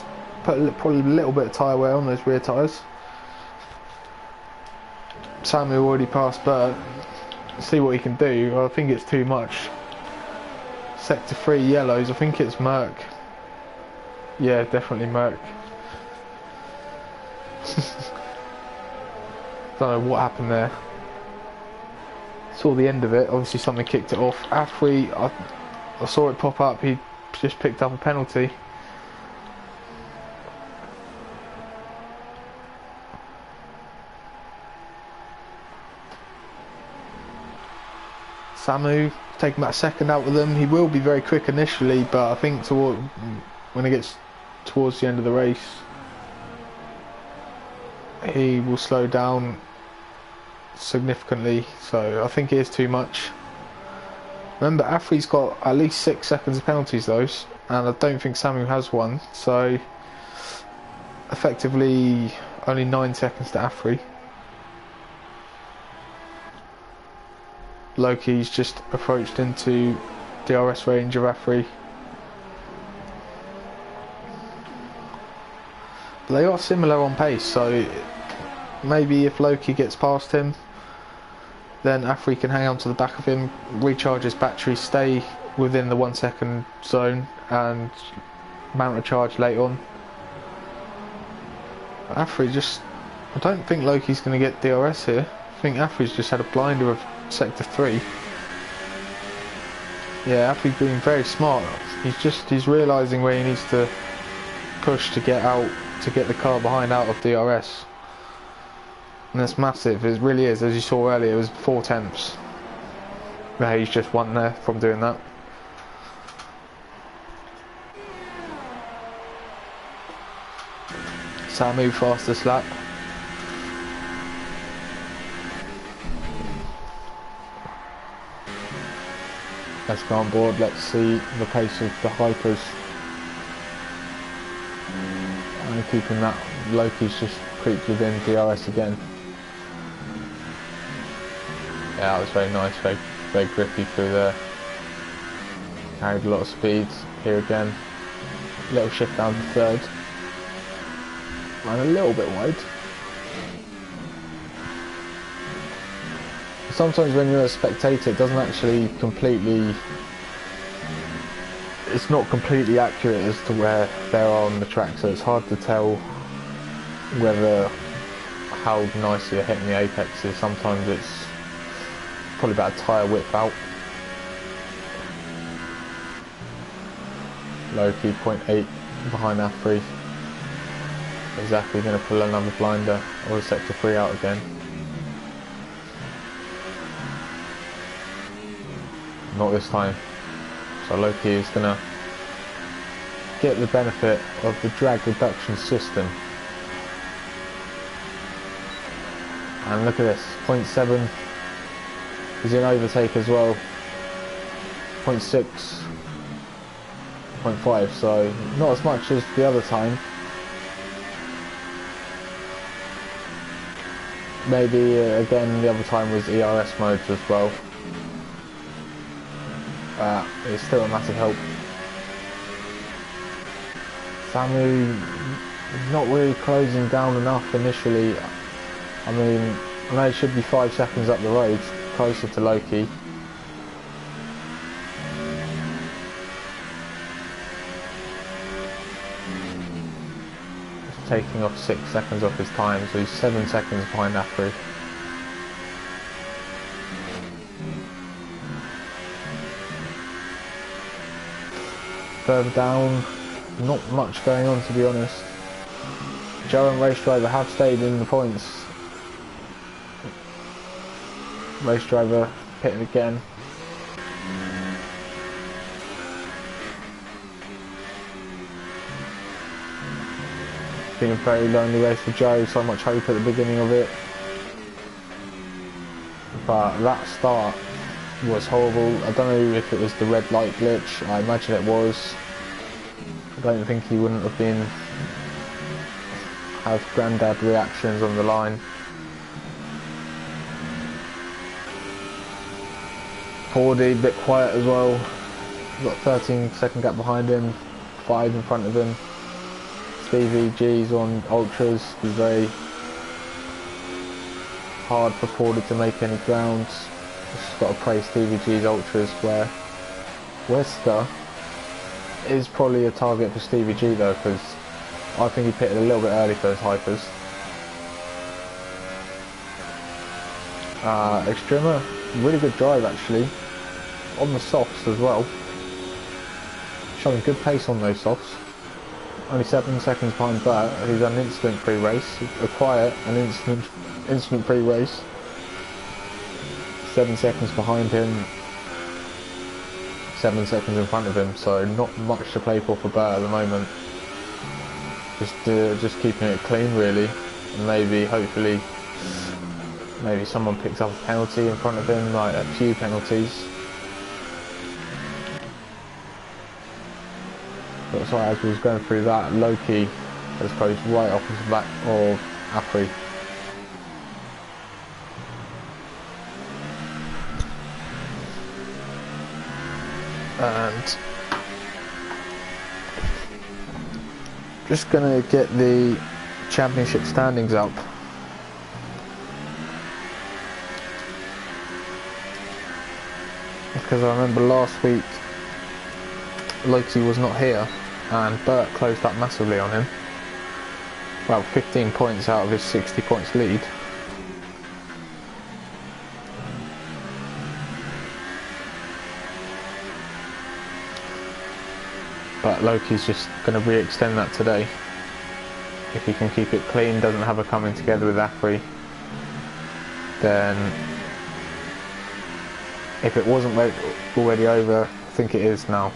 put probably a little bit of tyre wear on those rear tyres. Samuel already passed Burt. See what he can do. I think it's too much. Sector 3 yellows. I think it's Merck. Yeah, definitely Merck. Don't know what happened there. Saw the end of it. Obviously something kicked it off. Afri, I saw it pop up. He just picked up a penalty. Samu taking about a second out of them. He will be very quick initially, but I think when it gets towards the end of the race, he will slow down significantly. So I think it is too much. Remember, Afri's got at least 6 seconds of penalties though, and I don't think Samu has one. So effectively only 9 seconds to Afri. Loki's just approached into DRS range of Afri. But they are similar on pace, so maybe if Loki gets past him, then Afri can hang on to the back of him, recharge his battery, stay within the 1 second zone and mount a charge late on. Afri just, I don't think Loki's going to get DRS here. I think Afri's just had a blinder of sector 3. Yeah, Afri's being very smart. He's realising where he needs to push to get out, to get the car behind out of DRS. And that's massive, it really is. As you saw earlier, it was 4 tenths. Yeah, he's just won there from doing that. Samu fastest lap. Let's go on board, let's see the pace of the Hypers. And keeping that, Loki's just creeped within DRS again. Yeah, that was very nice, very grippy through there. Carried a lot of speed here again. Little shift down to third. Ran a little bit wide. Sometimes when you're a spectator, it doesn't actually completely... It's not completely accurate as to where they are on the track, so it's hard to tell whether how nicely they're hitting the apexes. Sometimes it's probably about a tyre width out. Loki 0.8 behind Afri. Exactly, going to pull another blinder or sector 3 out again. Not this time. So Loki is going to get the benefit of the drag reduction system. And look at this, 0.7 is in overtake as well. 0.6, 0.5, so not as much as the other time. Maybe again the other time was ERS modes as well. It's still a massive help. Samu not really closing down enough initially. I mean, I know it should be 5 seconds up the road, closer to Loki. Just taking off 6 seconds off his time, so he's 7 seconds behind Afri. Further down, not much going on to be honest. Joe and Race Driver have stayed in the points. Race Driver pitted again. Been a very lonely race for Joe, so much hope at the beginning of it. But that start was horrible. I don't know if it was the red light glitch, I imagine it was. I don't think he wouldn't have have granddad reactions on the line. Fordy, a bit quiet as well. Got 13-second gap behind him, 5 in front of him. Stevie G's on ultras, was very hard for Fordy to make any grounds. Just got to praise Stevie G's ultras, where Wesker is probably a target for Stevie G though, because I think he pitted a little bit early for those hypers. Extrema, really good drive actually, on the softs as well, showing good pace on those softs. Only 7 seconds behind Bert, who's an instant pre-race, a quiet and instant pre-race. 7 seconds behind him, 7 seconds in front of him, so not much to play for Bert at the moment. Just keeping it clean really, and maybe hopefully someone picks up a penalty in front of him, like a few penalties. But sorry, as we was going through that, Loki has closed right off the back of Afri. And just gonna get the championship standings up. Because I remember last week Loki was not here and Bert closed up massively on him. Well, 15 points out of his 60 points lead. But Loki's just going to re-extend that today. If he can keep it clean, doesn't have a coming together with Afri, then if it wasn't already over, I think it is now.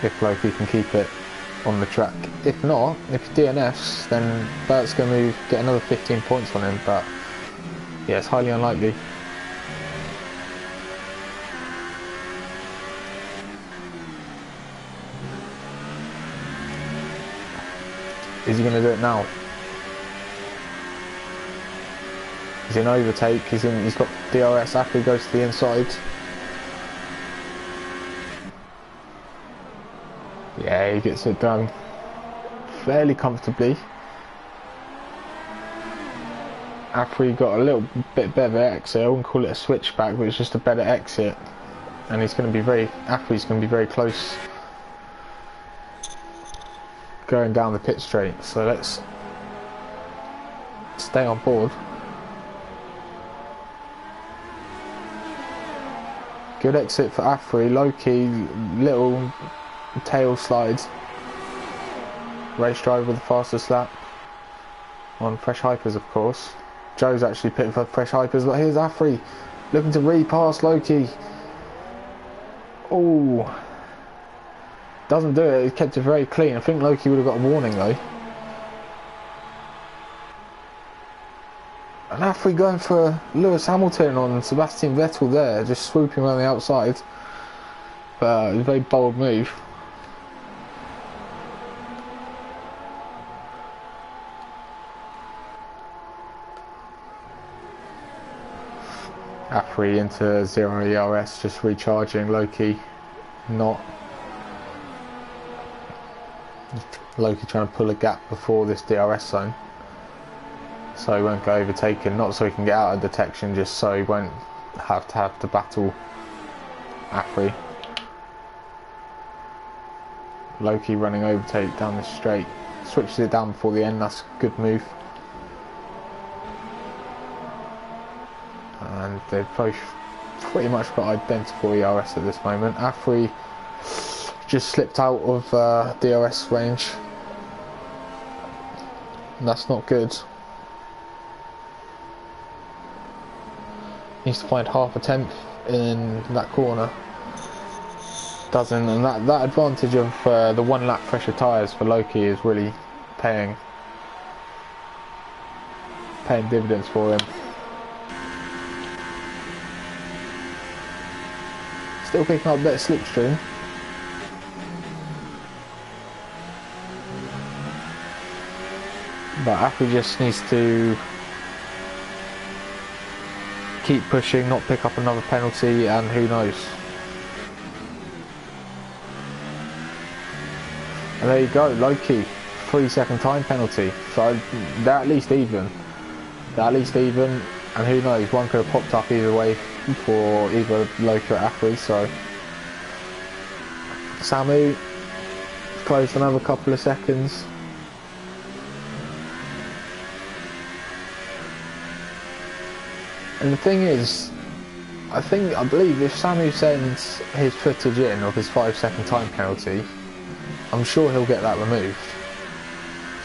If Loki can keep it on the track. If not, if he DNFs, then Bert's going to get another 15 points on him, but yeah, it's highly unlikely. Is he going to do it now? He's in overtake, he's got DRS, Afri goes to the inside. Yeah, he gets it done fairly comfortably. Afri got a little bit better exit, I wouldn't call it a switchback, but it's just a better exit. And he's going to be Afri's going to be very close going down the pit straight, so let's stay on board. Good exit for Afri. Loki, little tail slides. Race Driver with the fastest lap on fresh hypers, of course. Joe's actually pitting for fresh hypers, but here's Afri looking to repass Loki. Oh, doesn't do it. He kept it very clean. I think Loki would have got a warning though. And after going for Lewis Hamilton on Sebastian Vettel there, just swooping around the outside. But it was a very bold move. Afri into 0 ERS, just recharging. Loki not. Loki trying to pull a gap before this DRS zone, so he won't get overtaken. Not so he can get out of detection, just so he won't have to battle Afri. Loki running overtake down the straight, switches it down before the end. That's a good move. And they've both pretty much got identical ERS at this moment. Afri just slipped out of DRS range. And that's not good. Needs to find half a tenth in that corner. Doesn't, and that advantage of the 1 lap pressure tyres for Loki is really paying dividends for him. Still picking up a bit of slipstream. But Apple just needs to keep pushing, not pick up another penalty, and who knows. And there you go, Loki, 3-second time penalty. So they're at least even. And who knows, one could have popped up either way for either Loki or Afri. So Samu closed another couple of seconds. And the thing is, I believe if Samu sends his footage in of his 5-second time penalty, I'm sure he'll get that removed.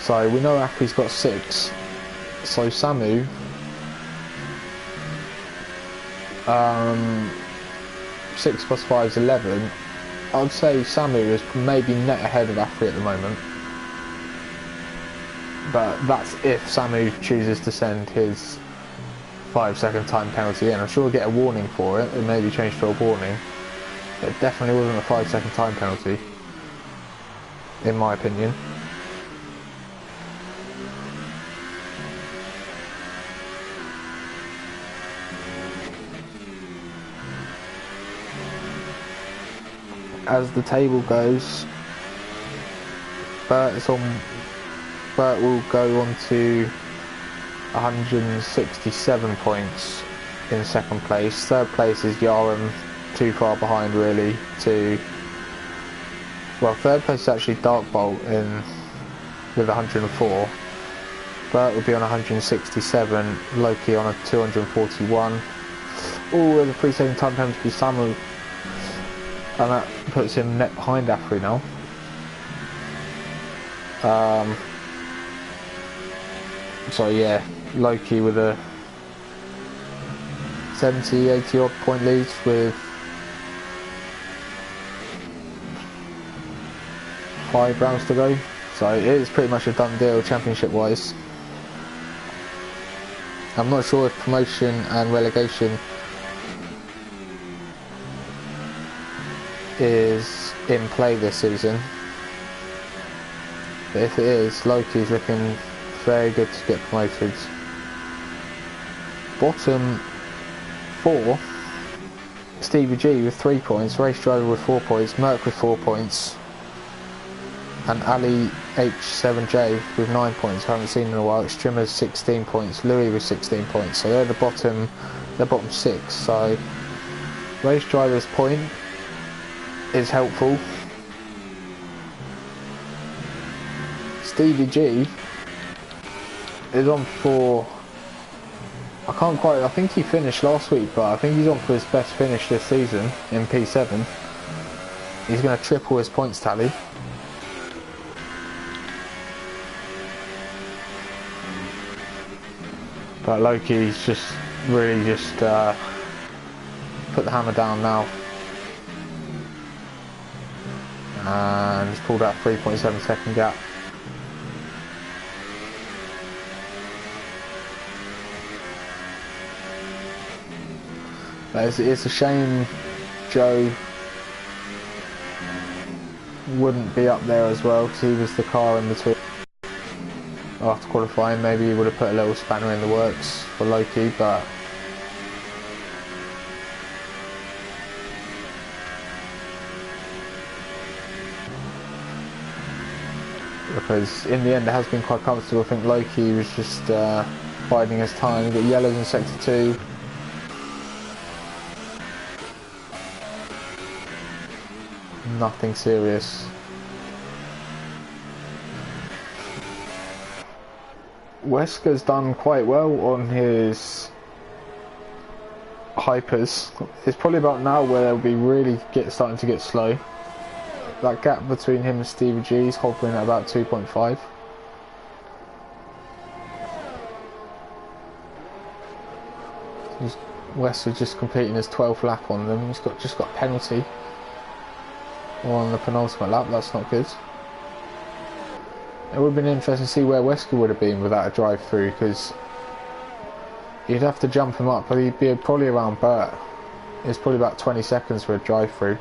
So we know Afri's got 6. So Samu, 6 plus 5 is 11. I'd say Samu is maybe net ahead of Afri at the moment. But that's if Samu chooses to send his 5-second time penalty in. I'm sure we'll get a warning for it. It may be changed to a warning. It definitely wasn't a 5-second time penalty, in my opinion. As the table goes, Bert will go on to 167 points in 2nd place. 3rd place is Yaram, too far behind really well, 3rd place is actually Darkbolt with 104. Bert will be on 167, Loki on a 241. Oh, there's a 3-second time penalty to Samu, and that puts him net behind Afri now. So yeah, Loki with a 70-80 odd point lead with 5 rounds to go. So it is pretty much a done deal championship wise. I'm not sure if promotion and relegation is in play this season. But if it is, Loki's looking very good to get promoted. Bottom 4, Stevie G with 3 points, Race Driver with 4 points, Merc with 4 points, and Ali H7J with 9 points. I haven't seen in a while. Extremer's 16 points, Louis with 16 points. So they're the bottom 6. So Race Driver's point is helpful. Stevie G is on for, I think he finished last week, but I think he's on for his best finish this season in P7. He's going to triple his points tally. But Loki's just really put the hammer down now. And he's pulled out 3.7 second gap. But it's a shame Joe wouldn't be up there as well, because he was the car in between. After qualifying, maybe he would have put a little spanner in the works for Loki, but because in the end it has been quite comfortable. I think Loki was just biding his time. He got yellows in sector 2. Nothing serious. Wesker's done quite well on his hypers. It's probably about now where they'll be really starting to get slow. That gap between him and Stevie G is hovering at about 2.5. Wesker just completing his 12th lap on them. He's just got a penalty on the penultimate lap. That's not good. It would have been interesting to see where Wesker would have been without a drive-through, because you'd have to jump him up, but he'd be probably around Burt. It's probably about 20 seconds for a drive-through.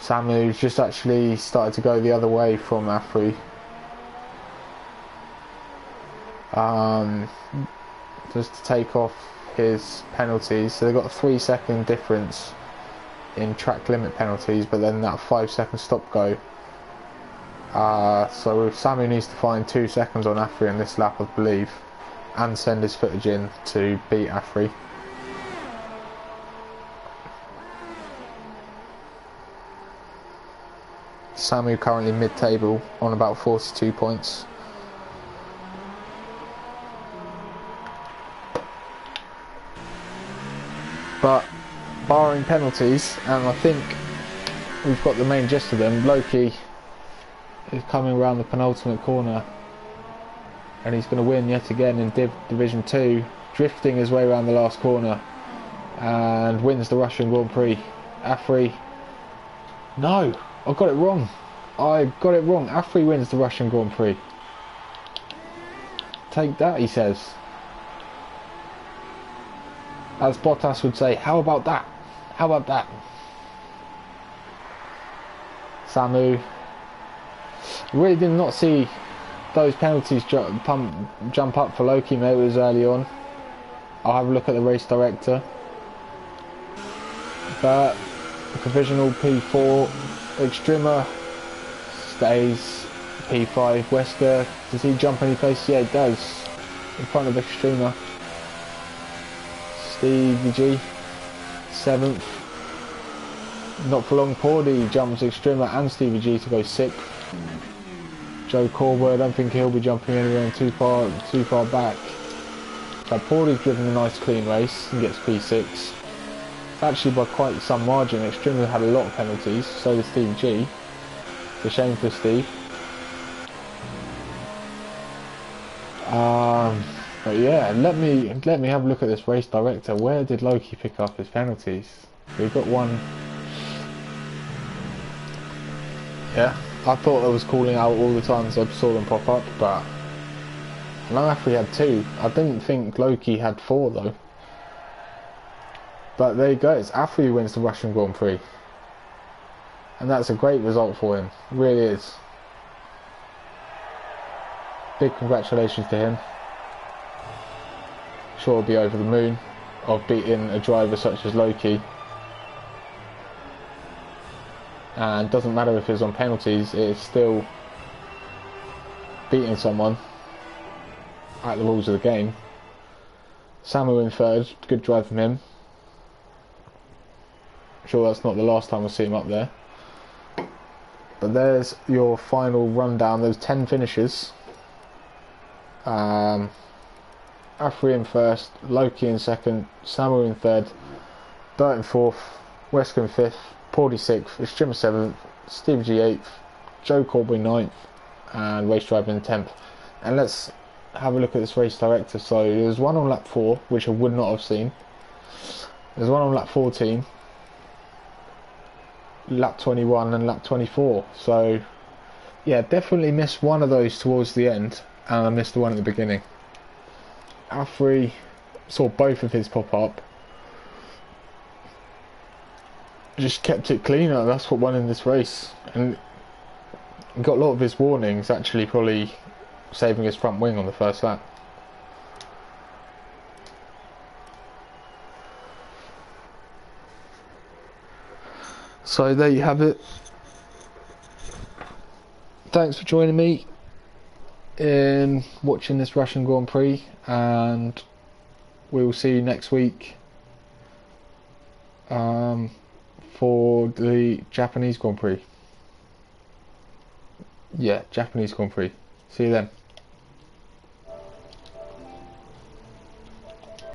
Samu's just actually started to go the other way from Afri. Just to take off his penalties. So they've got a 3-second difference in track limit penalties, but then that 5-second stop go. So Samu needs to find 2 seconds on Afri in this lap, I believe, and send his footage in to beat Afri. Samu currently mid-table on about 42 points. But barring penalties, and I think we've got the main gist of them, Loki is coming around the penultimate corner and he's going to win yet again in Division 2, drifting his way around the last corner and wins the Russian Grand Prix. Afri, no, I got it wrong. Afri wins the Russian Grand Prix. Take that, he says. As Bottas would say, how about that? How about that? Samu really did not see those penalties jump up for Loki. Maybe it was early on. I'll have a look at the race director. But provisional P4, Extrema stays P5. Wesker, does he jump any place? Yeah, he does. In front of Extrema. Stevie G, 7th. Not for long, Pordy jumps Extrema and Stevie G to go 6th. Joe Corber, I don't think he'll be jumping anywhere too far back. So Pordy's driven a nice clean race and gets P6. Actually by quite some margin. Extrema had a lot of penalties, so did Stevie G. It's a shame for Steve. But yeah, let me have a look at this race director. Where did Loki pick up his penalties? We've got one. Yeah, I thought I was calling out all the times I saw them pop up, but I know Afri had 2. I didn't think Loki had 4 though. But there you go, it's Afri who wins the Russian Grand Prix. And that's a great result for him, it really is. Big congratulations to him. Sure will be over the moon of beating a driver such as Loki. And it doesn't matter if it's on penalties, it's still beating someone at the rules of the game. Samu in 3rd, good drive from him. Sure that's not the last time we'll see him up there. But there's your final rundown, those 10 finishes. Afri in 1st, Loki in 2nd, Samu in 3rd, Burt in 4th, Wesker in 5th, Pordy 6th, Extrema 7th, Steve G 8th, Joe Corbin 9th, and Race Driver in 10th. And let's have a look at this race director. So there's one on lap 4, which I would not have seen. There's one on lap 14, lap 21 and lap 24. So yeah, definitely missed one of those towards the end, and I missed the one at the beginning. Alfrey saw both of his pop up. Just kept it cleaner. That's what won in this race, and got a lot of his warnings. Actually, probably saving his front wing on the first lap. So there you have it. Thanks for joining me in watching this Russian Grand Prix, and we will see you next week for the Japanese Grand Prix. Yeah, Japanese Grand Prix. See you then.